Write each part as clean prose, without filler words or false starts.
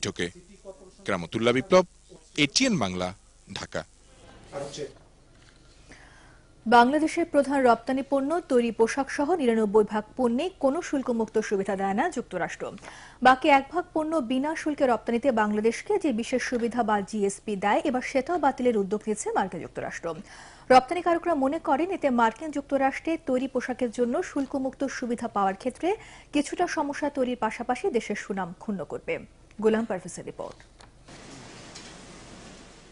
বৈঠকে। কেরামতুল্লাহ বিপ্লব, এটিএন বাংলা, ঢাকা। বাংলাদেশের প্রধান রপ্তানি পণ্য তৈরি পোশাক সহ ৯৯% পণ্যে কোনো শুল্কমুক্ত সুবিধা দেয় না যুক্তরাষ্ট্র। বাকি ১% পণ্য বিনা শুল্কে রপ্তানিতে বাংলাদেশকে যে বিশেষ সুবিধা বা জিএসপি দেয়, এবার সেটাও বাতিলের উদ্যোগ নিয়েছে মার্কিন যুক্তরাষ্ট্র। রপ্তানিকারকরা মনে করেন এতে মার্কিন যুক্তরাষ্ট্রে তৈরি পোশাকের জন্য শুল্কমুক্ত সুবিধা পাওয়ার ক্ষেত্রে কিছুটা সমস্যা তৈরির পাশাপাশি দেশের সুনাম ক্ষুণ্ণ করবে। গোলাম পারভেজের রিপোর্ট।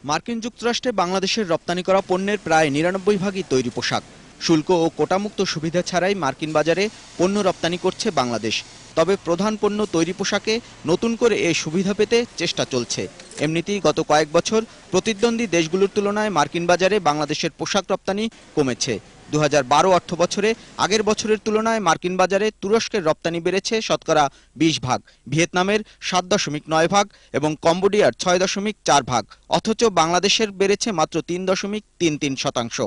মার্কিন যুক্তরাষ্ট্রে বাংলাদেশের রপ্তানি করা পণ্যের প্রায় ৯৯%ই তৈরি পোশাক। শুল্ক ও কোটামুক্ত সুবিধা ছাড়াই মার্কিন বাজারে পণ্য রপ্তানি করছে বাংলাদেশ। তবে প্রধান পণ্য তৈরি পোশাকে নতুন করে এই সুবিধা পেতে চেষ্টা চলছে। এমনিতেই গত কয়েক বছর প্রতিদ্বন্দ্বী দেশগুলোর তুলনায় মার্কিন বাজারে বাংলাদেশের পোশাক রপ্তানি কমেছে। ২০১২ অর্থ বছরে আগের বছরের তুলনায় মার্কিন বাজারে তুরস্কের রপ্তানি বেড়েছে শতকরা ২০%, ভিয়েতনামের ৭.৯% এবং কম্বোডিয়ার ৬.৪%। অথচ বাংলাদেশের বেড়েছে মাত্র ৩.৩৩%।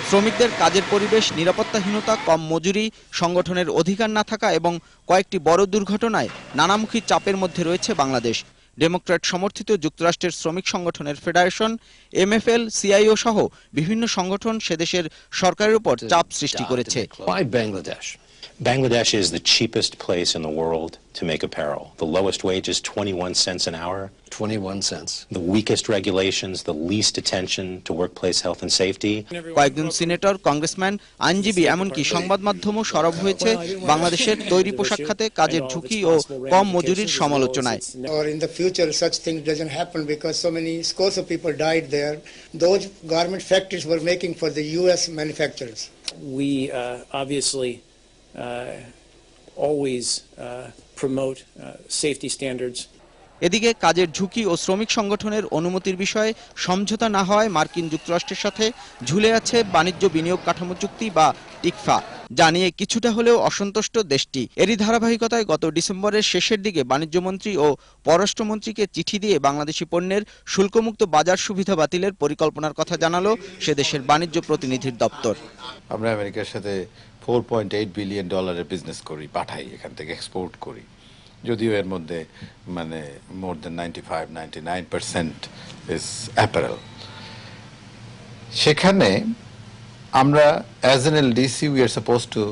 শ্রমিকদের কাজের পরিবেশ, নিরাপত্তাহীনতা, কম মজুরি, সংগঠনের অধিকার না থাকা এবং কয়েকটি বড় দুর্ঘটনায় নানামুখী চাপের মধ্যে রয়েছে বাংলাদেশ। ডেমোক্র্যাট সমর্থিত যুক্তরাষ্ট্রের শ্রমিক সংগঠনের ফেডারেশন, এমএফএল, সিআইও সহ বিভিন্ন সংগঠন সেদেশের সরকারের উপর চাপ সৃষ্টি করেছে। Bangladesh is the cheapest place in the world to make apparel. The lowest wage is 21 cents an hour. 21 cents. The weakest regulations, the least attention to workplace health and safety. কয়েকজন সিনেটর, কংগ্রেসম্যান, আইনজীবী এমনকি সংবাদ মাধ্যমও সরব হয়েছে বাংলাদেশের তৈরি পোশাক খাতে কাজের ঝুঁকি ও কম মজুরির সমালোচনায়। Or in the future such things doesn't happen because so many scores of people died there. Those garment factories were making for the US manufacturers. We obviously always promote safety standards. এদিকে কাজের ঝুঁকি ও শ্রমিক সংগঠনের অনুমতির বিষয়ে সমঝোতা না হওয়ায় মার্কিন যুক্তরাষ্ট্রের সাথে ঝুলে আছে বাণিজ্য বিনিয়োগ কাঠামো চুক্তি বা টিকফা, যা নিয়ে কিছুটা হলেও অসন্তুষ্ট দেশটি। এরই ধারাবাহিকতায় গত ডিসেম্বরের শেষের দিকে বাণিজ্যমন্ত্রী ও পররাষ্ট্রমন্ত্রীকে চিঠি দিয়ে বাংলাদেশি পণ্যের শুল্কমুক্ত বাজার সুবিধা বাতিলের পরিকল্পনার কথা জানালো সে দেশের বাণিজ্য প্রতিনিধির দপ্তর। আমরা আমেরিকার সাথে $4.8 বিলিয়ন বিজনেস করি, পাঠাই, এখান থেকে এক্সপোর্ট করি। যদিও এর মধ্যে মানে মোর দেন 95-99% ইজ অ্যাপারেল। সেখানে আমরা as an LDC we are suppose to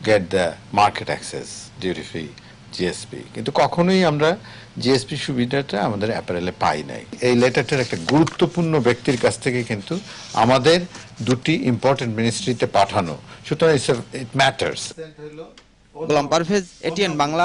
get the market access, duty free, GSP, কিন্তু কখনোই আমরা জিএসপি সুবিধাটা আমাদের অ্যাপারেলে পাই নাই। এই লেটারটার একটা গুরুত্বপূর্ণ ব্যক্তির কাছ থেকে কিন্তু আমাদের দুটি ইম্পর্টেন্ট মিনিস্ট্রিতে পাঠানো, সুতরাং it matters. Golam Parvez, ATN Bangla.